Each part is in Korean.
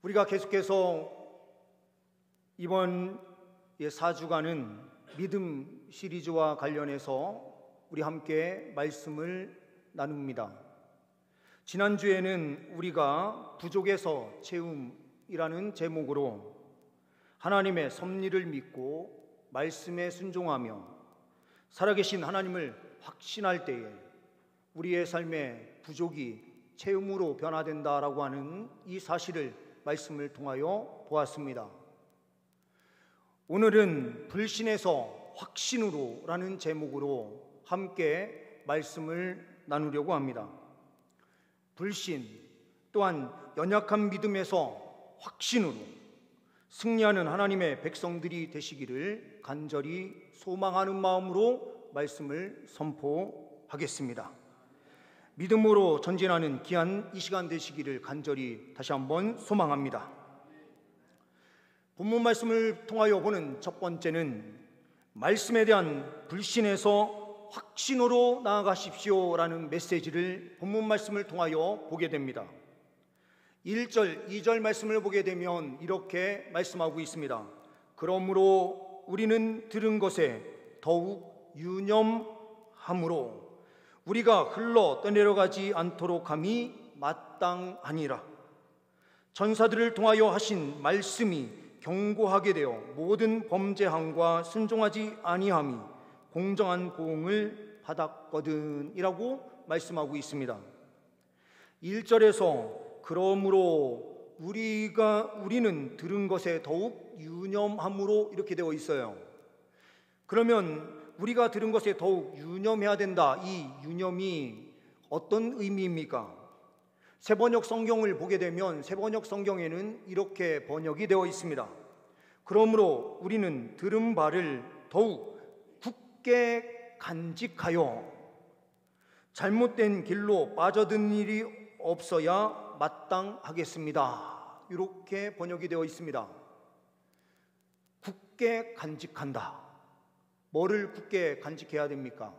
우리가 계속해서 이번 4주간은 믿음 시리즈와 관련해서 우리 함께 말씀을 나눕니다. 지난주에는 우리가 부족에서 채움이라는 제목으로 하나님의 섭리를 믿고 말씀에 순종하며 살아계신 하나님을 확신할 때에 우리의 삶의 부족이 채움으로 변화된다라고 하는 이 사실을 말씀을 통하여 보았습니다. 오늘은 불신에서 확신으로 라는 제목으로 함께 말씀을 나누려고 합니다. 불신 또한 연약한 믿음에서 확신으로 승리하는 하나님의 백성들이 되시기를 간절히 소망하는 마음으로 말씀을 선포하겠습니다. 믿음으로 전진하는 귀한 이 시간 되시기를 간절히 다시 한번 소망합니다. 본문 말씀을 통하여 보는 첫 번째는 말씀에 대한 불신에서 확신으로 나아가십시오 라는 메시지를 본문 말씀을 통하여 보게 됩니다. 1절, 2절 말씀을 보게 되면 이렇게 말씀하고 있습니다. 그러므로 우리는 들은 것에 더욱 유념함으로 우리가 흘러 떠내려가지 않도록 함이 마땅하니라. 전사들을 통하여 하신 말씀이 경고하게 되어 모든 범죄함과 순종하지 아니함이 공정한 보응을 받았거든 이라고 말씀하고 있습니다. 1절에서 그러므로 우리는 들은 것에 더욱 유념함으로 이렇게 되어 있어요. 그러면 우리가 들은 것에 더욱 유념해야 된다. 이 유념이 어떤 의미입니까? 세번역 성경을 보게 되면 세번역 성경에는 이렇게 번역이 되어 있습니다. 그러므로 우리는 들은 바를 더욱 굳게 간직하여 잘못된 길로 빠져든 일이 없어야 마땅하겠습니다. 이렇게 번역이 되어 있습니다. 굳게 간직한다. 뭐를 굳게 간직해야 됩니까?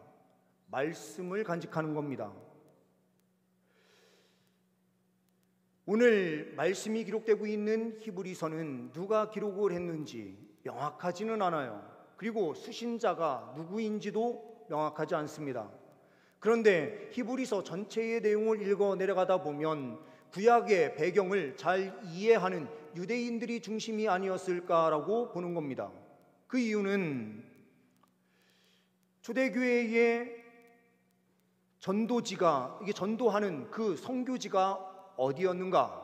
말씀을 간직하는 겁니다. 오늘 말씀이 기록되고 있는 히브리서는 누가 기록을 했는지 명확하지는 않아요. 그리고 수신자가 누구인지도 명확하지 않습니다. 그런데 히브리서 전체의 내용을 읽어 내려가다 보면 구약의 배경을 잘 이해하는 유대인들이 중심이 아니었을까라고 보는 겁니다. 그 이유는 초대교회의 전도지가, 이게 전도하는 그 선교지가 어디였는가?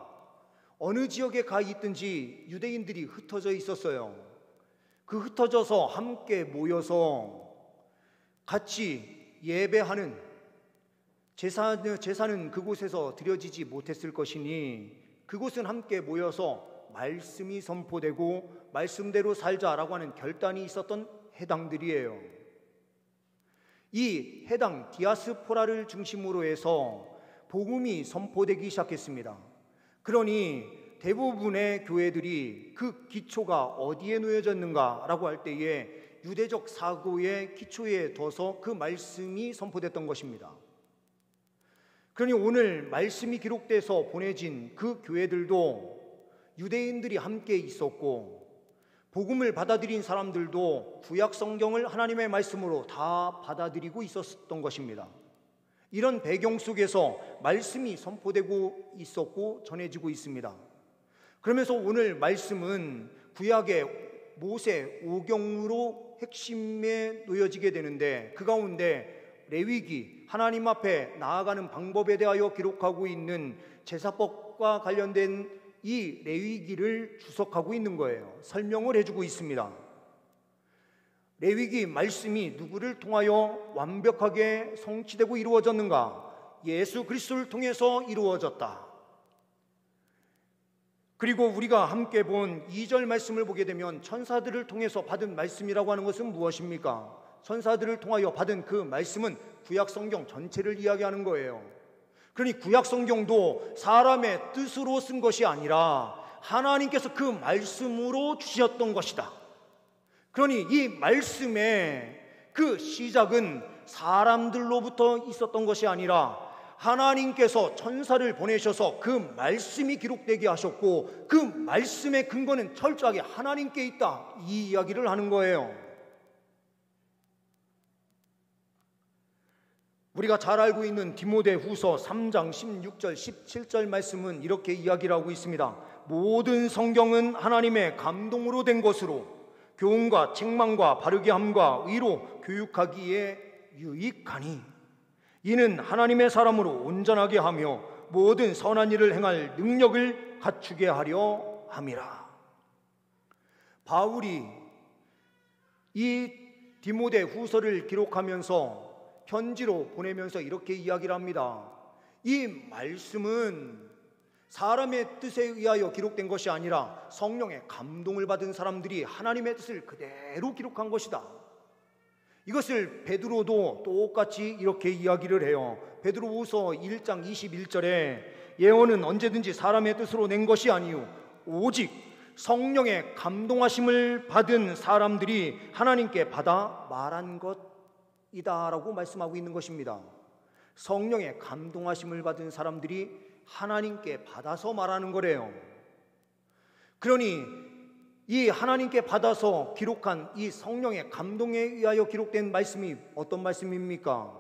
어느 지역에 가 있든지 유대인들이 흩어져 있었어요. 그 흩어져서 함께 모여서 같이 예배하는 제사는 그곳에서 드려지지 못했을 것이니 그곳은 함께 모여서 말씀이 선포되고 말씀대로 살자라고 하는 결단이 있었던 해당들이에요. 이 해당 디아스포라를 중심으로 해서 복음이 선포되기 시작했습니다. 그러니 대부분의 교회들이 그 기초가 어디에 놓여졌는가라고 할 때에 유대적 사고의 기초에 둬서 그 말씀이 선포됐던 것입니다. 그러니 오늘 말씀이 기록돼서 보내진 그 교회들도 유대인들이 함께 있었고 복음을 받아들인 사람들도 구약 성경을 하나님의 말씀으로 다 받아들이고 있었던 것입니다. 이런 배경 속에서 말씀이 선포되고 있었고 전해지고 있습니다. 그러면서 오늘 말씀은 구약의 모세 오경으로 핵심에 놓여지게 되는데 그 가운데 레위기, 하나님 앞에 나아가는 방법에 대하여 기록하고 있는 제사법과 관련된 이 레위기를 주석하고 있는 거예요. 설명을 해주고 있습니다. 레위기 말씀이 누구를 통하여 완벽하게 성취되고 이루어졌는가? 예수 그리스도를 통해서 이루어졌다. 그리고 우리가 함께 본 2절 말씀을 보게 되면 천사들을 통해서 받은 말씀이라고 하는 것은 무엇입니까? 천사들을 통하여 받은 그 말씀은 구약 성경 전체를 이야기하는 거예요. 그러니 구약 성경도 사람의 뜻으로 쓴 것이 아니라 하나님께서 그 말씀으로 주셨던 것이다. 그러니 이 말씀의 그 시작은 사람들로부터 있었던 것이 아니라 하나님께서 천사를 보내셔서 그 말씀이 기록되게 하셨고 그 말씀의 근거는 철저하게 하나님께 있다, 이 이야기를 하는 거예요. 우리가 잘 알고 있는 디모데후서 3장 16절 17절 말씀은 이렇게 이야기를 하고 있습니다. 모든 성경은 하나님의 감동으로 된 것으로 교훈과 책망과 바르게 함과 의로 교육하기에 유익하니 이는 하나님의 사람으로 온전하게 하며 모든 선한 일을 행할 능력을 갖추게 하려 함이라. 바울이 이 디모데후서를 기록하면서 편지로 보내면서 이렇게 이야기를 합니다. 이 말씀은 사람의 뜻에 의하여 기록된 것이 아니라 성령의 감동을 받은 사람들이 하나님의 뜻을 그대로 기록한 것이다. 이것을 베드로도 똑같이 이렇게 이야기를 해요. 베드로후서 1장 21절에 예언은 언제든지 사람의 뜻으로 낸 것이 아니요 오직 성령의 감동하심을 받은 사람들이 하나님께 받아 말한 것이다 라고 말씀하고 있는 것입니다. 성령의 감동하심을 받은 사람들이 하나님께 받아서 말하는 거래요. 그러니 이 하나님께 받아서 기록한 이 성령의 감동에 의하여 기록된 말씀이 어떤 말씀입니까?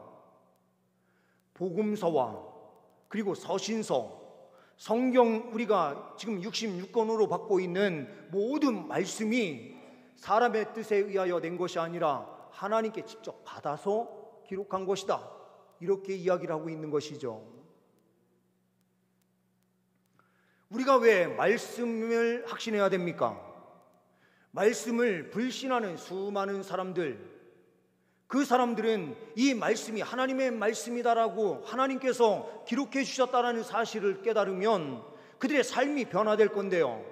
복음서와 그리고 서신서, 성경 우리가 지금 66권으로 받고 있는 모든 말씀이 사람의 뜻에 의하여 낸 것이 아니라 하나님께 직접 받아서 기록한 것이다, 이렇게 이야기를 하고 있는 것이죠. 우리가 왜 말씀을 확신해야 됩니까? 말씀을 불신하는 수많은 사람들, 그 사람들은 이 말씀이 하나님의 말씀이다라고 하나님께서 기록해 주셨다라는 사실을 깨달으면 그들의 삶이 변화될 건데요,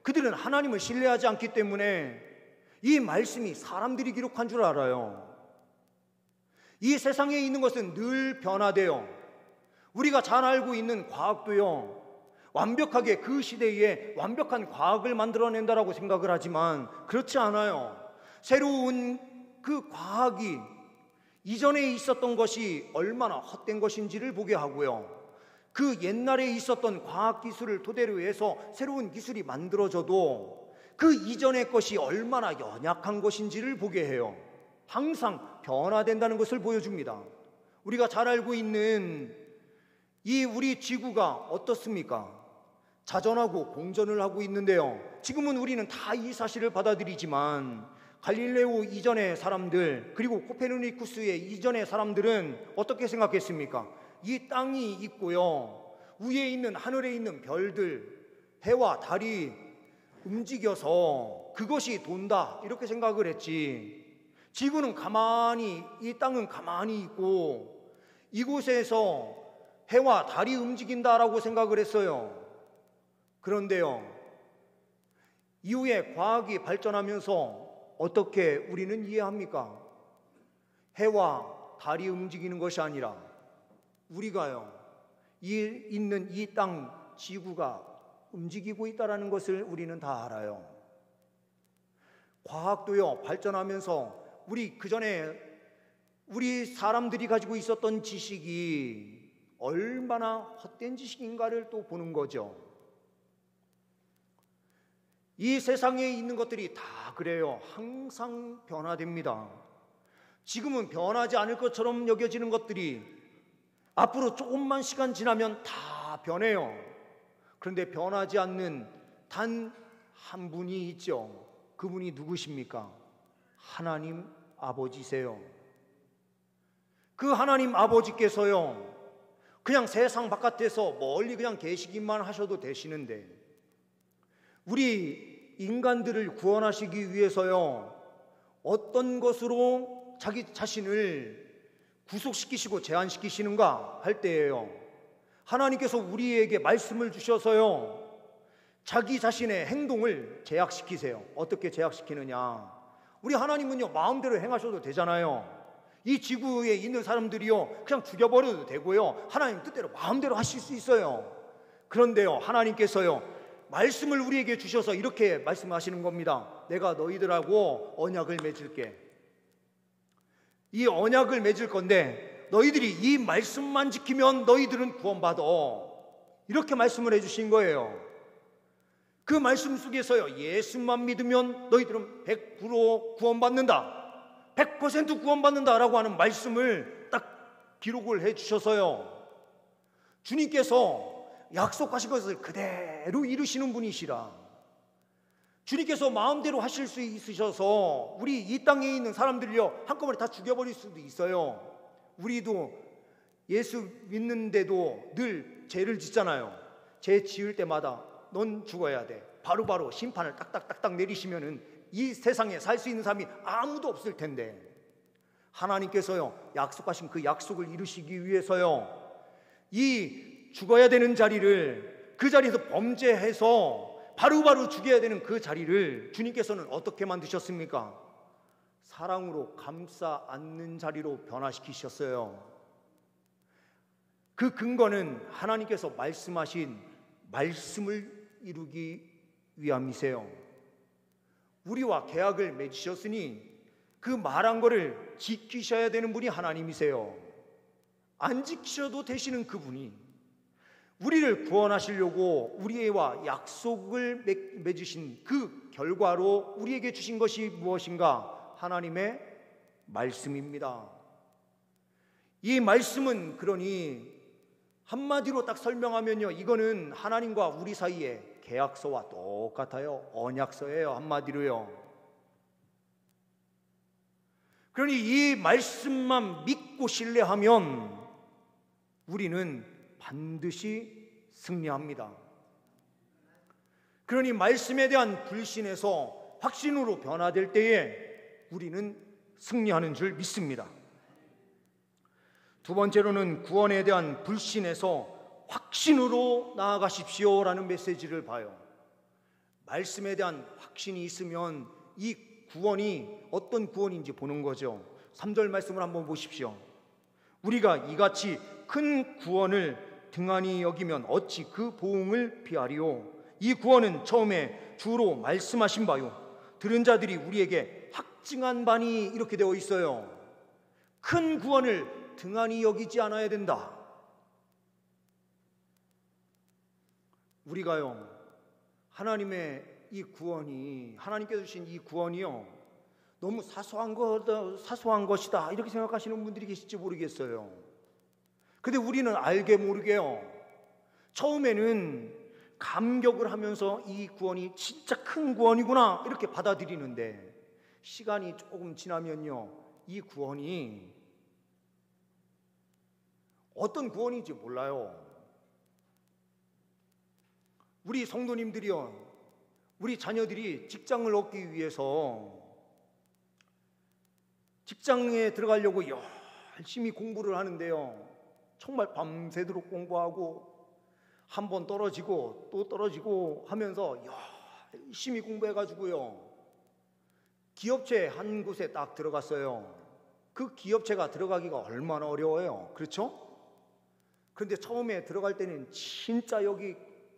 그들은 하나님을 신뢰하지 않기 때문에 이 말씀이 사람들이 기록한 줄 알아요. 이 세상에 있는 것은 늘 변화돼요. 우리가 잘 알고 있는 과학도요, 완벽하게 그 시대에 완벽한 과학을 만들어낸다라고 생각을 하지만 그렇지 않아요. 새로운 그 과학이 이전에 있었던 것이 얼마나 헛된 것인지를 보게 하고요, 그 옛날에 있었던 과학기술을 토대로 해서 새로운 기술이 만들어져도 그 이전의 것이 얼마나 연약한 것인지를 보게 해요. 항상 변화된다는 것을 보여줍니다. 우리가 잘 알고 있는 이 우리 지구가 어떻습니까? 자전하고 공전을 하고 있는데요, 지금은 우리는 다 이 사실을 받아들이지만 갈릴레오 이전의 사람들 그리고 코페르니쿠스의 이전의 사람들은 어떻게 생각했습니까? 이 땅이 있고요, 위에 있는 하늘에 있는 별들, 해와 달이 움직여서 그것이 돈다, 이렇게 생각을 했지, 지구는 가만히, 이 땅은 가만히 있고 이곳에서 해와 달이 움직인다라고 생각을 했어요. 그런데요, 이후에 과학이 발전하면서 어떻게 우리는 이해합니까? 해와 달이 움직이는 것이 아니라 우리가요, 있는 이 땅 지구가 움직이고 있다는 것을 우리는 다 알아요. 과학도요 발전하면서 우리 사람들이 가지고 있었던 지식이 얼마나 헛된 지식인가를 또 보는 거죠. 이 세상에 있는 것들이 다 그래요. 항상 변화됩니다. 지금은 변하지 않을 것처럼 여겨지는 것들이 앞으로 조금만 시간 지나면 다 변해요. 그런데 변하지 않는 단 한 분이 있죠. 그분이 누구십니까? 하나님 아버지세요. 그 하나님 아버지께서요, 그냥 세상 바깥에서 멀리 그냥 계시기만 하셔도 되시는데 우리 인간들을 구원하시기 위해서요, 어떤 것으로 자기 자신을 구속시키시고 제한시키시는가 할 때예요, 하나님께서 우리에게 말씀을 주셔서요, 자기 자신의 행동을 제약시키세요. 어떻게 제약시키느냐? 우리 하나님은요, 마음대로 행하셔도 되잖아요. 이 지구에 있는 사람들이요, 그냥 죽여버려도 되고요, 하나님 뜻대로 마음대로 하실 수 있어요. 그런데요, 하나님께서요, 말씀을 우리에게 주셔서 이렇게 말씀하시는 겁니다. 내가 너희들하고 언약을 맺을게. 이 언약을 맺을 건데 너희들이 이 말씀만 지키면 너희들은 구원받아. 이렇게 말씀을 해주신 거예요. 그 말씀 속에서요, 예수만 믿으면 너희들은 100% 구원받는다, 100% 구원받는다라고 하는 말씀을 딱 기록을 해주셔서요, 주님께서 약속하신 것을 그대로 이루시는 분이시라. 주님께서 마음대로 하실 수 있으셔서 우리 이 땅에 있는 사람들을요 한꺼번에 다 죽여버릴 수도 있어요. 우리도 예수 믿는데도 늘 죄를 짓잖아요. 죄 지을 때마다 넌 죽어야 돼, 바로바로 심판을 딱딱딱딱 내리시면은 이 세상에 살 수 있는 사람이 아무도 없을 텐데, 하나님께서요 약속하신 그 약속을 이루시기 위해서요 이 죽어야 되는 자리를, 그 자리에서 범죄해서 바로바로 죽여야 되는 그 자리를 주님께서는 어떻게 만드셨습니까? 사랑으로 감싸 안는 자리로 변화시키셨어요. 그 근거는 하나님께서 말씀하신 말씀을 이루기 위함이세요. 우리와 계약을 맺으셨으니 그 말한 거를 지키셔야 되는 분이 하나님이세요. 안 지키셔도 되시는 그분이 우리를 구원하시려고 우리와 약속을 맺으신 그 결과로 우리에게 주신 것이 무엇인가? 하나님의 말씀입니다. 이 말씀은 그러니 한마디로 딱 설명하면요, 이거는 하나님과 우리 사이의 계약서와 똑같아요. 언약서예요, 한마디로요. 그러니 이 말씀만 믿고 신뢰하면 우리는 반드시 승리합니다. 그러니 말씀에 대한 불신에서 확신으로 변화될 때에 우리는 승리하는 줄 믿습니다. 두 번째로는 구원에 대한 불신에서 확신으로 나아가십시오라는 메시지를 봐요. 말씀에 대한 확신이 있으면 이 구원이 어떤 구원인지 보는 거죠. 3절 말씀을 한번 보십시오. 우리가 이같이 큰 구원을 등한히 여기면 어찌 그 보응을 피하리요. 이 구원은 처음에 주로 말씀하신 바요, 들은 자들이 우리에게 확증한 바니, 이렇게 되어 있어요. 큰 구원을 등한히 여기지 않아야 된다. 우리가요 하나님의 이 구원이, 하나님께서 주신 이 구원이요 너무 사소한 것이다 이렇게 생각하시는 분들이 계실지 모르겠어요. 근데 우리는 알게 모르게요 처음에는 감격을 하면서 이 구원이 진짜 큰 구원이구나 이렇게 받아들이는데, 시간이 조금 지나면요 이 구원이 어떤 구원인지 몰라요. 우리 성도님들이요, 우리 자녀들이 직장을 얻기 위해서 직장에 들어가려고 열심히 공부를 하는데요, 정말 밤새도록 공부하고 한 번 떨어지고 또 떨어지고 하면서 열심히 공부해가지고요 기업체 한 곳에 딱 들어갔어요. 그 기업체가 들어가기가 얼마나 어려워요, 그렇죠? 그런데 처음에 들어갈 때는 진짜 여기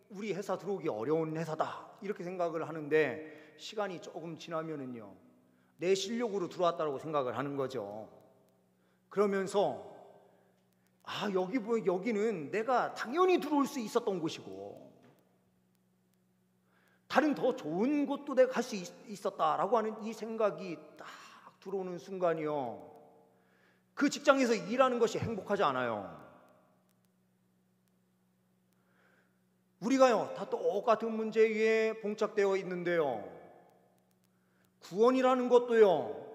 우리 회사 들어오기 어려운 회사다 이렇게 생각을 하는데, 시간이 조금 지나면은요 내 실력으로 들어왔다고 생각을 하는 거죠. 그러면서 여기는 내가 당연히 들어올 수 있었던 곳이고 다른 더 좋은 곳도 내가 갈 수 있었다라고 하는 이 생각이 딱 들어오는 순간이요 그 직장에서 일하는 것이 행복하지 않아요. 우리가요 다 똑같은 문제 위에 봉착되어 있는데요, 구원이라는 것도요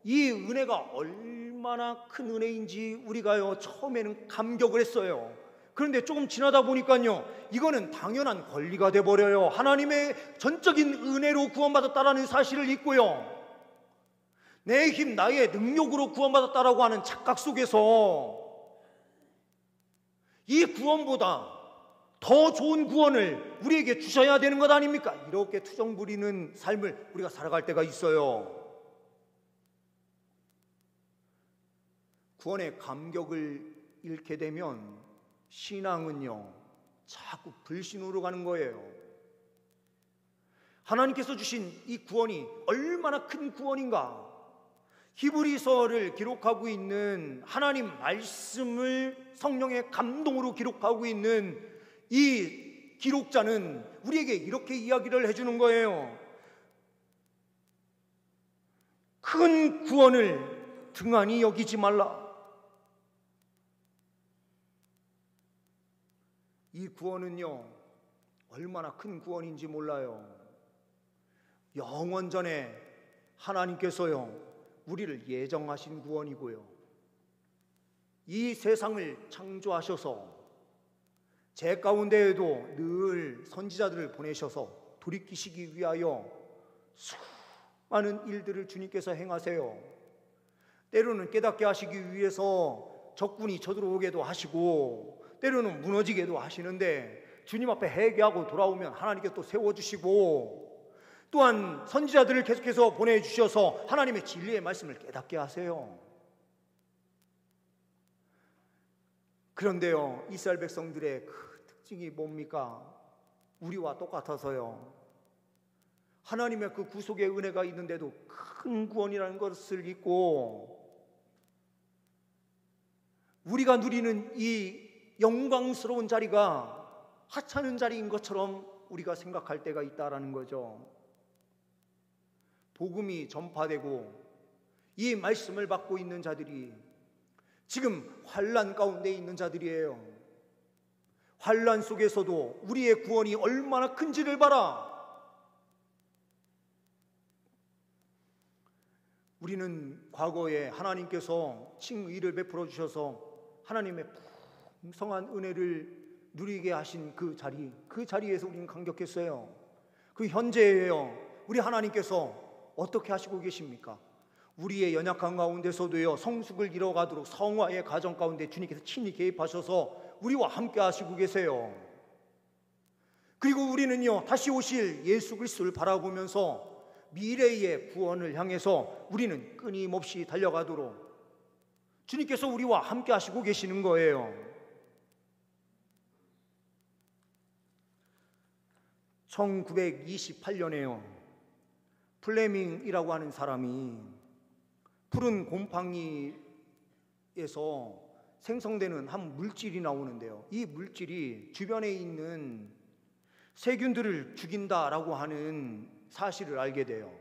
이 은혜가 얼마나 큰 은혜인지 우리가요 처음에는 감격을 했어요. 그런데 조금 지나다 보니까요 이거는 당연한 권리가 돼버려요. 하나님의 전적인 은혜로 구원받았다라는 사실을 잊고요 내 힘 나의 능력으로 구원받았다라고 하는 착각 속에서 이 구원보다 더 좋은 구원을 우리에게 주셔야 되는 것 아닙니까? 이렇게 투정 부리는 삶을 우리가 살아갈 때가 있어요. 구원의 감격을 잃게 되면 신앙은요 자꾸 불신으로 가는 거예요. 하나님께서 주신 이 구원이 얼마나 큰 구원인가, 히브리서를 기록하고 있는 하나님 말씀을 성령의 감동으로 기록하고 있는 이 기록자는 우리에게 이렇게 이야기를 해주는 거예요. 큰 구원을 등한히 여기지 말라. 이 구원은요, 얼마나 큰 구원인지 몰라요. 영원전에 하나님께서요, 우리를 예정하신 구원이고요, 이 세상을 창조하셔서 제 가운데에도 늘 선지자들을 보내셔서 돌이키시기 위하여 수많은 일들을 주님께서 행하세요. 때로는 깨닫게 하시기 위해서 적군이 쳐들어오게도 하시고, 때로는 무너지게도 하시는데 주님 앞에 회개하고 돌아오면 하나님께 또 세워주시고, 또한 선지자들을 계속해서 보내주셔서 하나님의 진리의 말씀을 깨닫게 하세요. 그런데요, 이스라엘 백성들의 그 특징이 뭡니까? 우리와 똑같아서요, 하나님의 그 구속의 은혜가 있는데도 큰 구원이라는 것을 잊고 우리가 누리는 이 영광스러운 자리가 하찮은 자리인 것처럼 우리가 생각할 때가 있다라는 거죠. 복음이 전파되고 이 말씀을 받고 있는 자들이 지금 환난 가운데 있는 자들이에요. 환난 속에서도 우리의 구원이 얼마나 큰지를 봐라. 우리는 과거에 하나님께서 칭의를 베풀어 주셔서 하나님의 풍성한 은혜를 누리게 하신 그 자리에서 우리는 감격했어요. 그 현재예요. 우리 하나님께서 어떻게 하시고 계십니까? 우리의 연약한 가운데서도요, 성숙을 이뤄가도록 성화의 가정 가운데 주님께서 친히 개입하셔서 우리와 함께 하시고 계세요. 그리고 우리는요, 다시 오실 예수 그리스도를 바라보면서 미래의 구원을 향해서 우리는 끊임없이 달려가도록 주님께서 우리와 함께 하시고 계시는 거예요. 1928년에요, 플레밍이라고 하는 사람이 푸른 곰팡이에서 생성되는 한 물질이 나오는데요, 이 물질이 주변에 있는 세균들을 죽인다라고 하는 사실을 알게 돼요.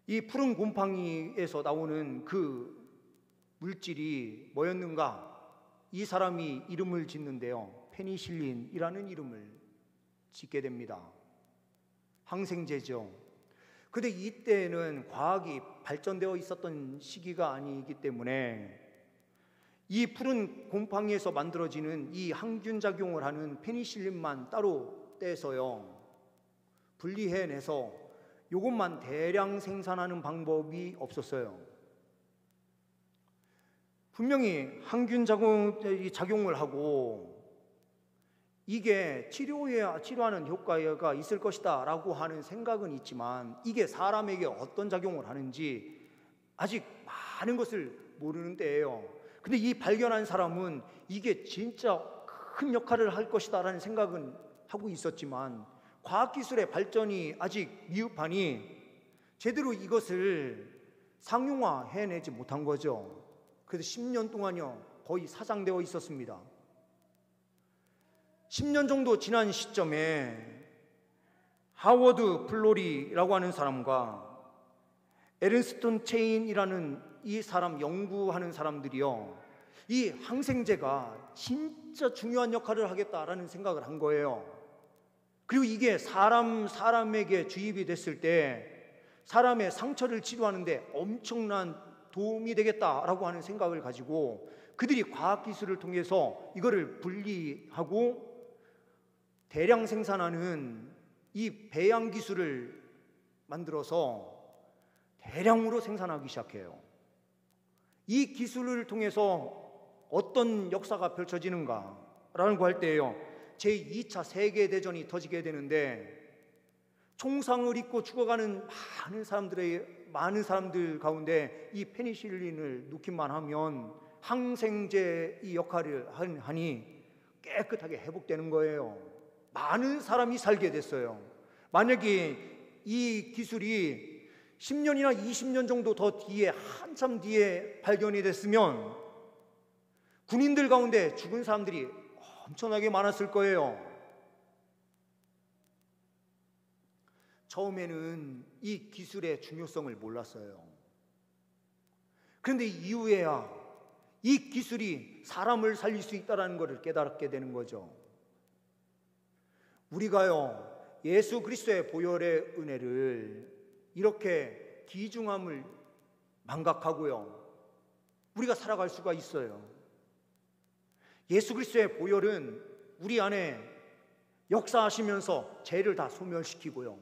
이 푸른 곰팡이에서 나오는 그 물질이 뭐였는가? 이 사람이 이름을 짓는데요, 페니실린이라는 이름을 짓게 됩니다. 항생제죠. 근데 이때는 과학이 발전되어 있었던 시기가 아니기 때문에 이 푸른 곰팡이에서 만들어지는 이 항균 작용을 하는 페니실린만 따로 떼서요, 분리해내서 이것만 대량 생산하는 방법이 없었어요. 분명히 항균 작용을 하고 이게 치료하는 효과가 있을 것이다 라고 하는 생각은 있지만, 이게 사람에게 어떤 작용을 하는지 아직 많은 것을 모르는 때예요. 근데 이 발견한 사람은 이게 진짜 큰 역할을 할 것이다 라는 생각은 하고 있었지만, 과학기술의 발전이 아직 미흡하니 제대로 이것을 상용화해내지 못한 거죠. 그래서 10년 동안요, 거의 사장되어 있었습니다. 10년 정도 지난 시점에 하워드 플로리라고 하는 사람과 에른스턴 체인이라는 이 사람 연구하는 사람들이요, 이 항생제가 진짜 중요한 역할을 하겠다라는 생각을 한 거예요. 그리고 이게 사람에게 주입이 됐을 때 사람의 상처를 치료하는데 엄청난 도움이 되겠다라고 하는 생각을 가지고 그들이 과학기술을 통해서 이거를 분리하고 대량 생산하는 이 배양 기술을 만들어서 대량으로 생산하기 시작해요. 이 기술을 통해서 어떤 역사가 펼쳐지는가라는 거 할 때요, 제2차 세계대전이 터지게 되는데 총상을 입고 죽어가는 많은 사람들 가운데 이 페니실린을 넣기만 하면 항생제 이 역할을 하니 깨끗하게 회복되는 거예요. 많은 사람이 살게 됐어요. 만약에 이 기술이 10년이나 20년 정도 더 뒤에, 한참 뒤에 발견이 됐으면 군인들 가운데 죽은 사람들이 엄청나게 많았을 거예요. 처음에는 이 기술의 중요성을 몰랐어요. 그런데 이후에야 이 기술이 사람을 살릴 수 있다는 것을 깨닫게 되는 거죠. 우리가요, 예수 그리스도의 보혈의 은혜를 이렇게 귀중함을 망각하고요, 우리가 살아갈 수가 있어요. 예수 그리스도의 보혈은 우리 안에 역사하시면서 죄를 다 소멸시키고요,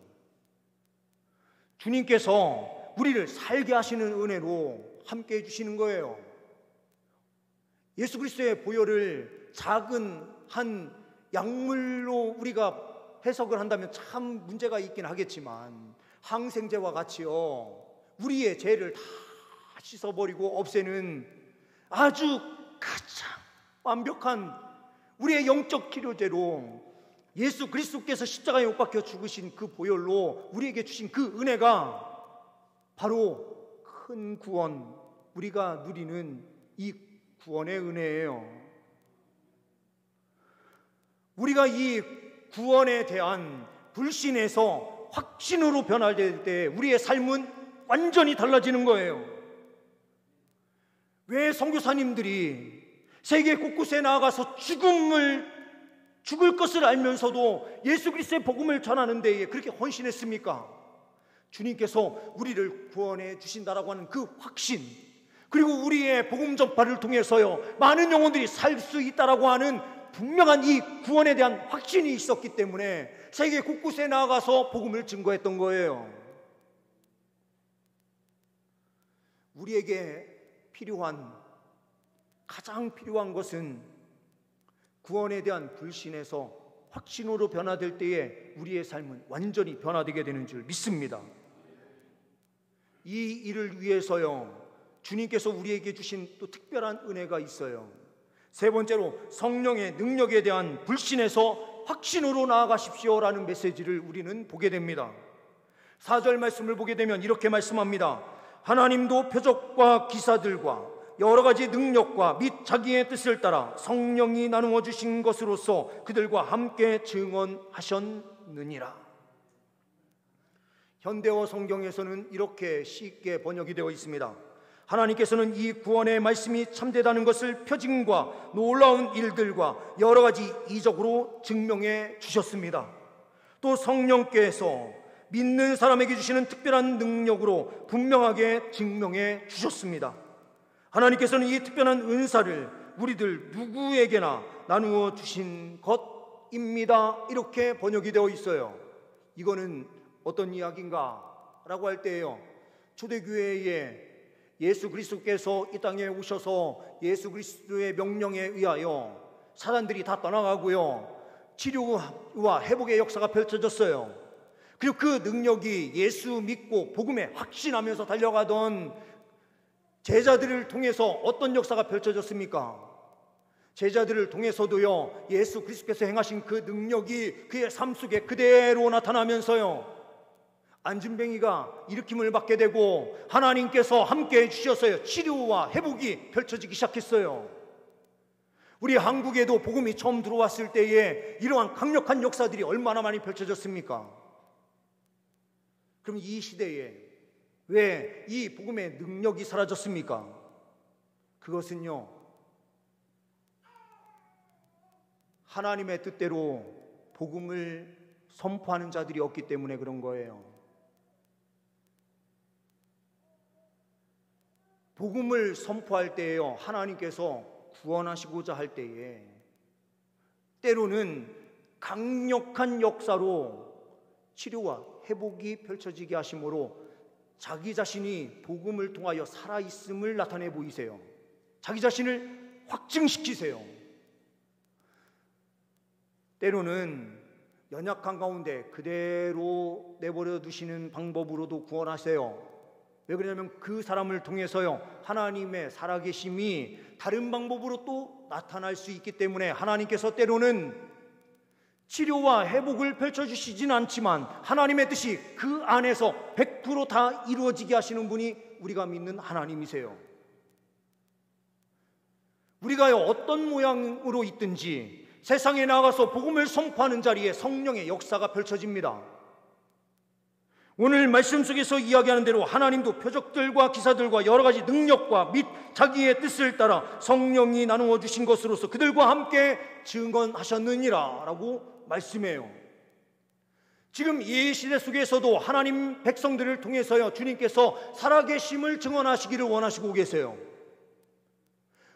주님께서 우리를 살게 하시는 은혜로 함께 해주시는 거예요. 예수 그리스도의 보혈을 작은 한 약물로 우리가 해석을 한다면 참 문제가 있긴 하겠지만, 항생제와 같이요, 우리의 죄를 다 씻어버리고 없애는 아주 가장 완벽한 우리의 영적 치료제로 예수 그리스도께서 십자가에 못 박혀 죽으신 그 보혈로 우리에게 주신 그 은혜가 바로 큰 구원, 우리가 누리는 이 구원의 은혜예요. 우리가 이 구원에 대한 불신에서 확신으로 변화될 때 우리의 삶은 완전히 달라지는 거예요. 왜 선교사님들이 세계 곳곳에 나아가서 죽을 것을 알면서도 예수 그리스도의 복음을 전하는 데에 그렇게 헌신했습니까? 주님께서 우리를 구원해 주신다라고 하는 그 확신, 그리고 우리의 복음 전파를 통해서요, 많은 영혼들이 살 수 있다라고 하는 분명한 이 구원에 대한 확신이 있었기 때문에 세계 곳곳에 나아가서 복음을 증거했던 거예요. 우리에게 가장 필요한 것은 구원에 대한 불신에서 확신으로 변화될 때에 우리의 삶은 완전히 변화되게 되는 줄 믿습니다. 이 일을 위해서요, 주님께서 우리에게 주신 또 특별한 은혜가 있어요. 세 번째로, 성령의 능력에 대한 불신에서 확신으로 나아가십시오라는 메시지를 우리는 보게 됩니다. 4절 말씀을 보게 되면 이렇게 말씀합니다. 하나님도 표적과 기사들과 여러 가지 능력과 및 자기의 뜻을 따라 성령이 나누어 주신 것으로서 그들과 함께 증언하셨느니라. 현대어 성경에서는 이렇게 쉽게 번역이 되어 있습니다. 하나님께서는 이 구원의 말씀이 참되다는 것을 표징과 놀라운 일들과 여러 가지 이적으로 증명해 주셨습니다. 또 성령께서 믿는 사람에게 주시는 특별한 능력으로 분명하게 증명해 주셨습니다. 하나님께서는 이 특별한 은사를 우리들 누구에게나 나누어 주신 것입니다. 이렇게 번역이 되어 있어요. 이거는 어떤 이야기인가 라고 할 때에요, 초대교회에 예수 그리스도께서 이 땅에 오셔서 예수 그리스도의 명령에 의하여 사람들이 다 떠나가고요, 치료와 회복의 역사가 펼쳐졌어요. 그리고 그 능력이 예수 믿고 복음에 확신하면서 달려가던 제자들을 통해서 어떤 역사가 펼쳐졌습니까? 제자들을 통해서도요, 예수 그리스도께서 행하신 그 능력이 그의 삶 속에 그대로 나타나면서요, 안진뱅이가 일으킴을 받게 되고 하나님께서 함께 해주셔서요, 치료와 회복이 펼쳐지기 시작했어요. 우리 한국에도 복음이 처음 들어왔을 때에 이러한 강력한 역사들이 얼마나 많이 펼쳐졌습니까? 그럼 이 시대에 왜 이 복음의 능력이 사라졌습니까? 그것은요, 하나님의 뜻대로 복음을 선포하는 자들이 없기 때문에 그런 거예요. 복음을 선포할 때에요, 하나님께서 구원하시고자 할 때에 때로는 강력한 역사로 치료와 회복이 펼쳐지게 하심으로 자기 자신이 복음을 통하여 살아있음을 나타내 보이세요. 자기 자신을 확증시키세요. 때로는 연약한 가운데 그대로 내버려 두시는 방법으로도 구원하세요. 왜 그러냐면 그 사람을 통해서요, 하나님의 살아계심이 다른 방법으로 또 나타날 수 있기 때문에 하나님께서 때로는 치료와 회복을 펼쳐주시진 않지만 하나님의 뜻이 그 안에서 100% 다 이루어지게 하시는 분이 우리가 믿는 하나님이세요. 우리가 어떤 모양으로 있든지 세상에 나가서 복음을 선포하는 자리에 성령의 역사가 펼쳐집니다. 오늘 말씀 속에서 이야기하는 대로 하나님도 표적들과 기사들과 여러 가지 능력과 및 자기의 뜻을 따라 성령이 나누어 주신 것으로서 그들과 함께 증언하셨느니라 라고 말씀해요. 지금 이 시대 속에서도 하나님 백성들을 통해서요, 주님께서 살아계심을 증언하시기를 원하시고 계세요.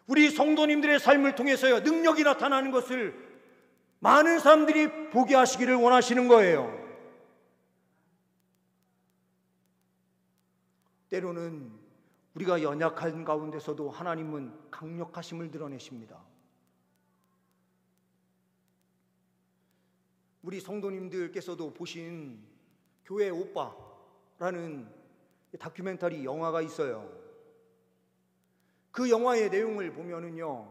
우리 성도님들의 삶을 통해서요, 능력이 나타나는 것을 많은 사람들이 보게 하시기를 원하시는 거예요. 때로는 우리가 연약한 가운데서도 하나님은 강력하심을 드러내십니다. 우리 성도님들께서도 보신 교회 오빠라는 다큐멘터리 영화가 있어요. 그 영화의 내용을 보면은요,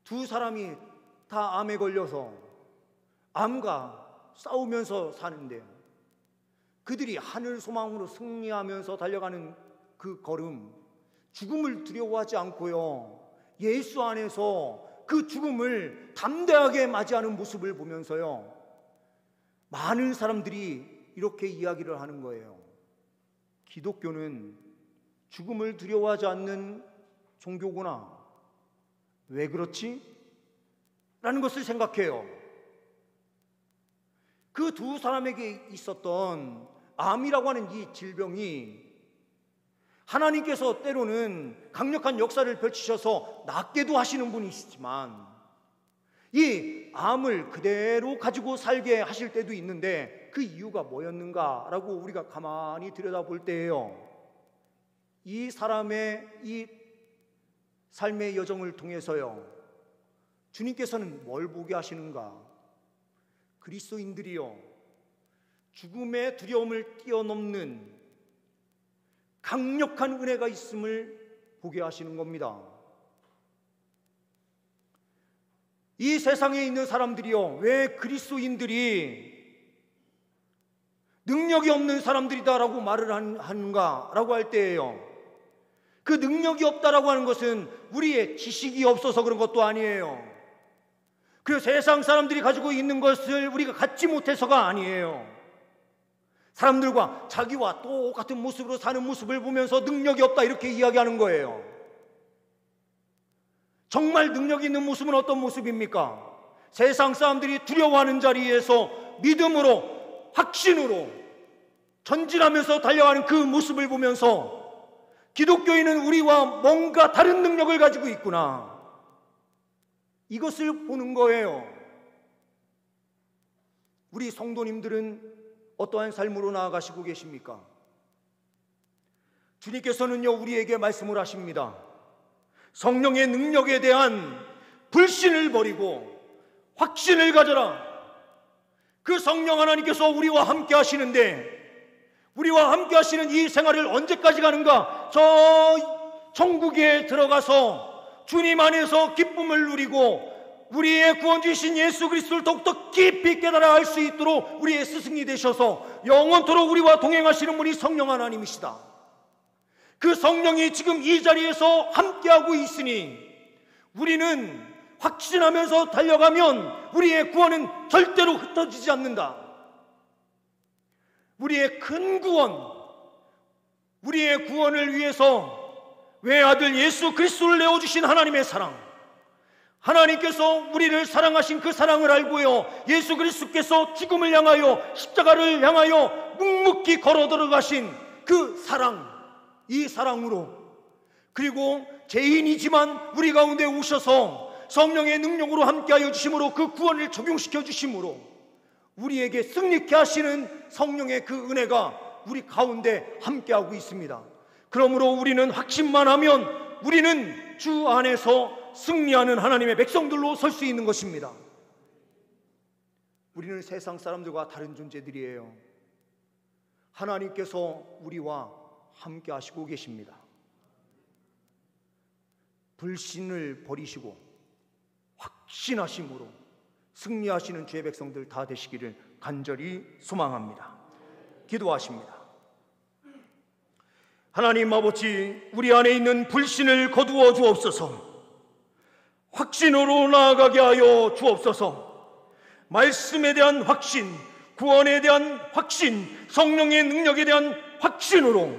두 사람이 다 암에 걸려서 암과 싸우면서 사는데요, 그들이 하늘 소망으로 승리하면서 달려가는 그 걸음, 죽음을 두려워하지 않고요, 예수 안에서 그 죽음을 담대하게 맞이하는 모습을 보면서요, 많은 사람들이 이렇게 이야기를 하는 거예요. 기독교는 죽음을 두려워하지 않는 종교구나. 왜 그렇지? 라는 것을 생각해요. 그 두 사람에게 있었던 암이라고 하는 이 질병이 하나님께서 때로는 강력한 역사를 펼치셔서 낫게도 하시는 분이시지만 이 암을 그대로 가지고 살게 하실 때도 있는데 그 이유가 뭐였는가라고 우리가 가만히 들여다볼 때예요, 이 사람의 이 삶의 여정을 통해서요, 주님께서는 뭘 보게 하시는가? 그리스도인들이요, 죽음의 두려움을 뛰어넘는 강력한 은혜가 있음을 보게 하시는 겁니다. 이 세상에 있는 사람들이요, 왜 그리스도인들이 능력이 없는 사람들이다라고 말을 하는가라고 할 때예요, 그 능력이 없다라고 하는 것은 우리의 지식이 없어서 그런 것도 아니에요. 그 세상 사람들이 가지고 있는 것을 우리가 갖지 못해서가 아니에요. 사람들과 자기와 똑같은 모습으로 사는 모습을 보면서 능력이 없다 이렇게 이야기하는 거예요. 정말 능력 있는 모습은 어떤 모습입니까? 세상 사람들이 두려워하는 자리에서 믿음으로, 확신으로 전진하면서 달려가는 그 모습을 보면서 기독교인은 우리와 뭔가 다른 능력을 가지고 있구나, 이것을 보는 거예요. 우리 성도님들은 어떠한 삶으로 나아가시고 계십니까? 주님께서는요, 우리에게 말씀을 하십니다. 성령의 능력에 대한 불신을 버리고 확신을 가져라. 그 성령 하나님께서 우리와 함께 하시는데, 우리와 함께 하시는 이 생활을 언제까지 가는가? 저 천국에 들어가서 주님 안에서 기쁨을 누리고 우리의 구원주이신 예수 그리스도를 더욱더 깊이 깨달아 알 수 있도록 우리의 스승이 되셔서 영원토록 우리와 동행하시는 분이 성령 하나님이시다. 그 성령이 지금 이 자리에서 함께하고 있으니 우리는 확신하면서 달려가면 우리의 구원은 절대로 흩어지지 않는다. 우리의 큰 구원, 우리의 구원을 위해서 외아들 예수 그리스도를 내어주신 하나님의 사랑, 하나님께서 우리를 사랑하신 그 사랑을 알고요, 예수 그리스도께서 죽음을 향하여 십자가를 향하여 묵묵히 걸어 들어가신 그 사랑, 이 사랑으로, 그리고 죄인이지만 우리 가운데 오셔서 성령의 능력으로 함께하여 주심으로 그 구원을 적용시켜 주심으로 우리에게 승리케 하시는 성령의 그 은혜가 우리 가운데 함께하고 있습니다. 그러므로 우리는 확신만 하면 우리는 주 안에서 승리하는 하나님의 백성들로 설 수 있는 것입니다. 우리는 세상 사람들과 다른 존재들이에요. 하나님께서 우리와 함께 하시고 계십니다. 불신을 버리시고 확신하심으로 승리하시는 주의 백성들 다 되시기를 간절히 소망합니다. 기도하십니다. 하나님 아버지, 우리 안에 있는 불신을 거두어 주옵소서. 확신으로 나아가게 하여 주옵소서. 말씀에 대한 확신, 구원에 대한 확신, 성령의 능력에 대한 확신으로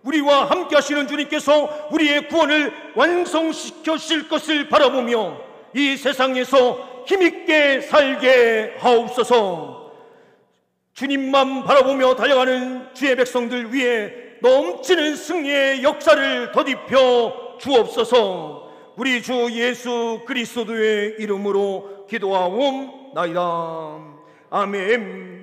우리와 함께 하시는 주님께서 우리의 구원을 완성시켜 주실 것을 바라보며 이 세상에서 힘있게 살게 하옵소서. 주님만 바라보며 달려가는 주의 백성들 위해 넘치는 승리의 역사를 더딥혀 주옵소서. 우리 주 예수 그리스도의 이름으로 기도하옵나이다. 아멘.